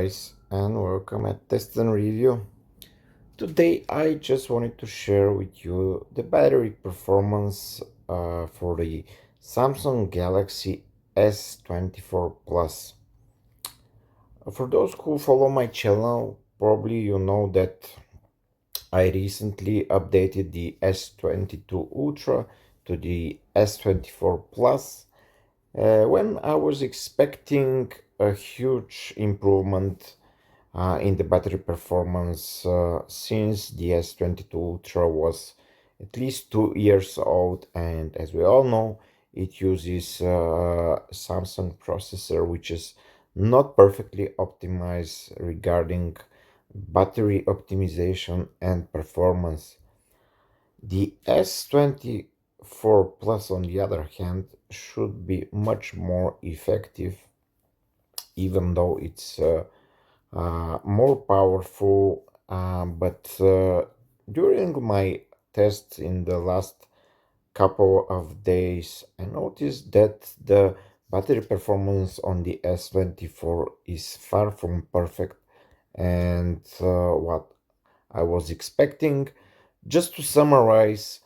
guys, and welcome at Test and Review. Today I just wanted to share with you the battery performance for the Samsung Galaxy S24 Plus. For those who follow my channel, probably you know that I recently updated the S22 Ultra to the S24 Plus when I was expecting a huge improvement in the battery performance since the S22 Ultra was at least 2 years old, and as we all know, it uses Samsung processor, which is not perfectly optimized regarding battery optimization and performance. The S24 Plus, on the other hand, should be much more effective, even though it's more powerful. But during my tests in the last couple of days, I noticed that the battery performance on the S24 is far from perfect and what I was expecting. Just to summarize,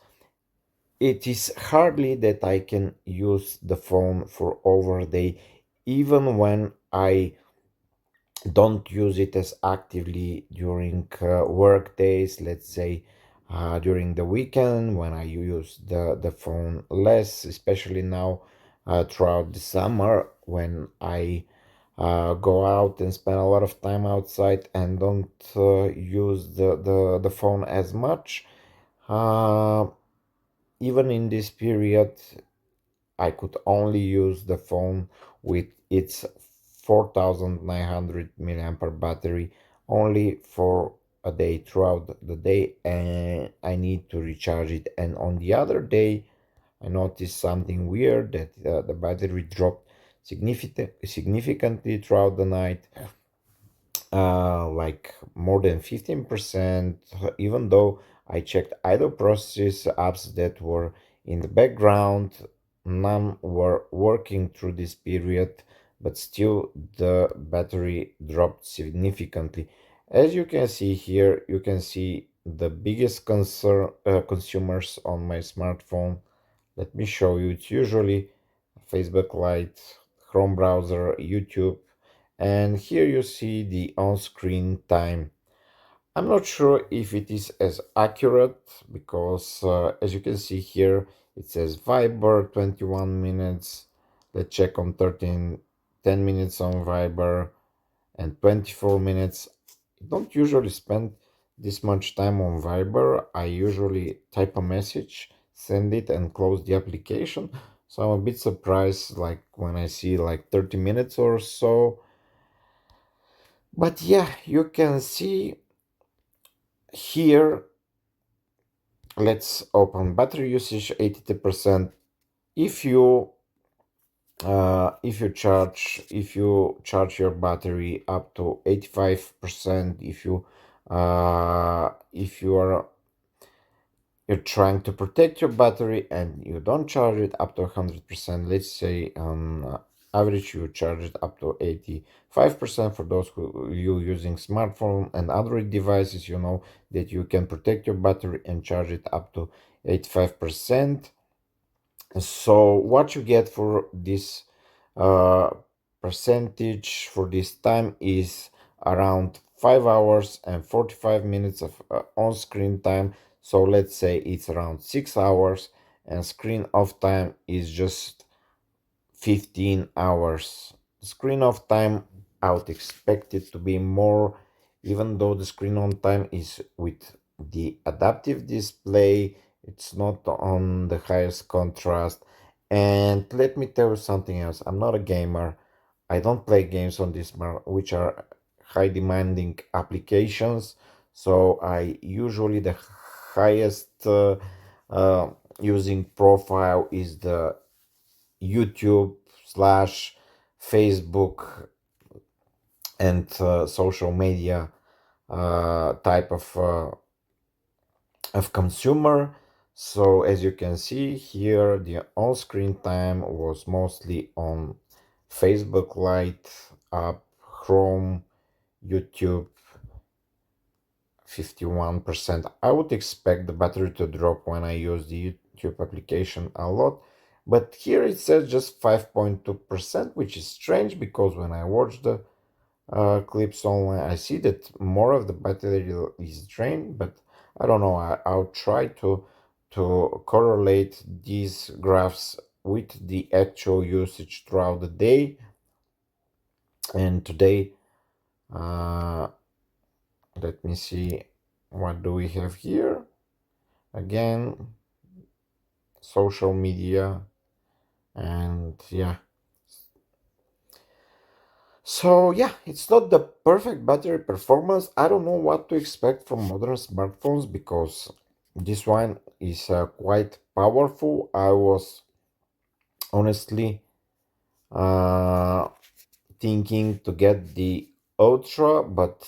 it is hardly that I can use the phone for over a day, even when I don't use it as actively during work days, let's say during the weekend when I use the phone less, especially now throughout the summer when I go out and spend a lot of time outside and don't use the phone as much. Uh, Even in this period, I could only use the phone with its 4900 milliampere battery only for a day throughout the day, and I need to recharge it. And on the other day, I noticed something weird that the battery dropped significantly throughout the night, like more than 15%, even though I checked idle processes, apps that were in the background, none were working through this period, but still the battery dropped significantly. As you can see here, you can see the biggest consumers on my smartphone. Let me show you. It's usually Facebook Lite, Chrome browser, YouTube, and here you see the on-screen time. I'm not sure if it is as accurate because as you can see here, it says Viber 21 minutes. Let's check on 10 minutes on Viber and 24 minutes. I don't usually spend this much time on Viber. I usually type a message, send it, and close the application. So I'm a bit surprised, like when I see like 30 minutes or so. But yeah, you can see here. Let's open battery usage 82%. If you if you charge your battery up to 85%, if you are you're trying to protect your battery and you don't charge it up to 100%, let's say on average you charge it up to 85%. For those who you using smartphone and Android devices, you know that you can protect your battery and charge it up to 85%. So what you get for this uh, percentage for this time is around 5 hours and 45 minutes of on-screen time. So let's say it's around 6 hours, and screen off time is just 15 hours. The screen off time, I would expect it to be more, even though the screen on time is with the adaptive display, it's not on the highest contrast. And let me tell you something else. I'm not a gamer. I don't play games on this, which are high demanding applications. So I usually the highest uh, using profile is the YouTube slash Facebook and social media type of consumer. So as you can see here, the on-screen time was mostly on Facebook Lite app, Chrome, YouTube 51%. I would expect the battery to drop when I use the YouTube application a lot, but here it says just 5.2%, which is strange because when I watch the clips online, I see that more of the battery is drained, but I don't know. I'll try to correlate these graphs with the actual usage throughout the day. And today, uh, let me see, what do we have here? Again, social media, and yeah. So yeah, it's not the perfect battery performance. I don't know what to expect from modern smartphones because this one is quite powerful. I was honestly uh, thinking to get the Ultra, but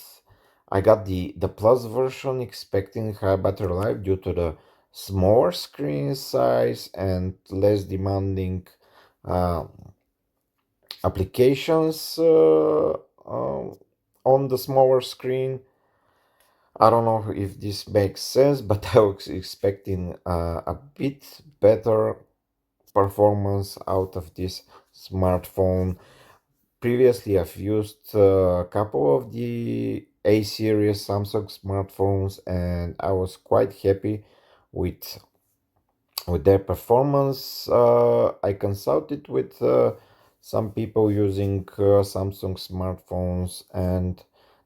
I got the Plus version expecting high battery life due to the smaller screen size and less demanding uh, applications on the smaller screen. I don't know if this makes sense, but I was expecting a bit better performance out of this smartphone. Previously, I've used a couple of the A series Samsung smartphones, and I was quite happy with their performance. I consulted with some people using Samsung smartphones, and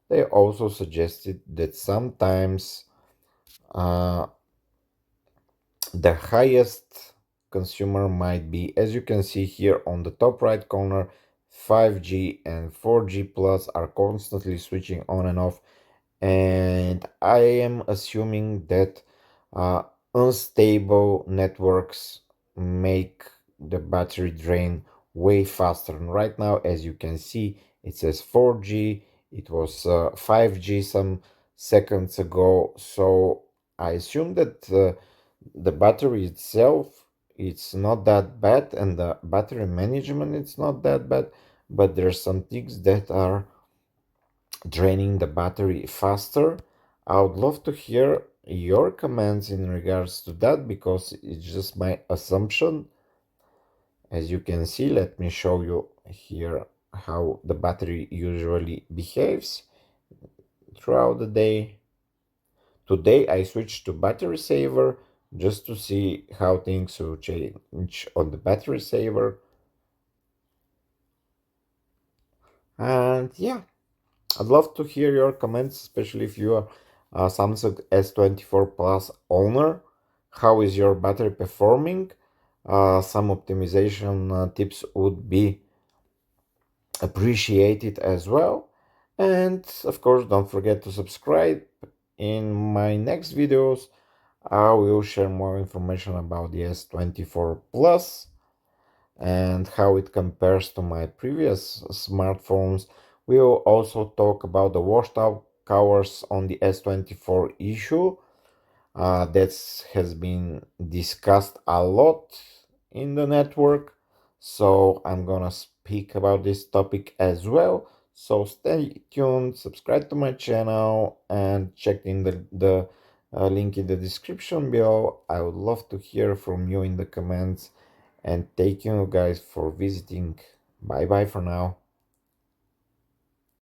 they also suggested that sometimes uh, the highest consumer might be, as you can see here on the top right corner, 5G and 4G plus are constantly switching on and off, and I am assuming that uh, unstable networks make the battery drain way faster. And right now, as you can see, it says 4G, it was 5G some seconds ago, so I assume that the battery itself it's not that bad, and the battery management it's not that bad, but there's some things that are draining the battery faster. I would love to hear your comments in regards to that because it's just my assumption. As you can see, let me show you here how the battery usually behaves throughout the day. Today I switched to battery saver just to see how things will change on the battery saver. And yeah, I'd love to hear your comments, especially if you are a Samsung S24 Plus owner. How is your battery performing? Some optimization tips would be appreciated as well. And of course, don't forget to subscribe. In my next videos, I will share more information about the S24 Plus and how it compares to my previous smartphones. We will also talk about the washed out covers on the S24 issue that has been discussed a lot in the network. So I'm gonna speak about this topic as well. So stay tuned, subscribe to my channel, and check in the link in the description below. I would love to hear from you in the comments. And thank you guys for visiting. Bye bye for now.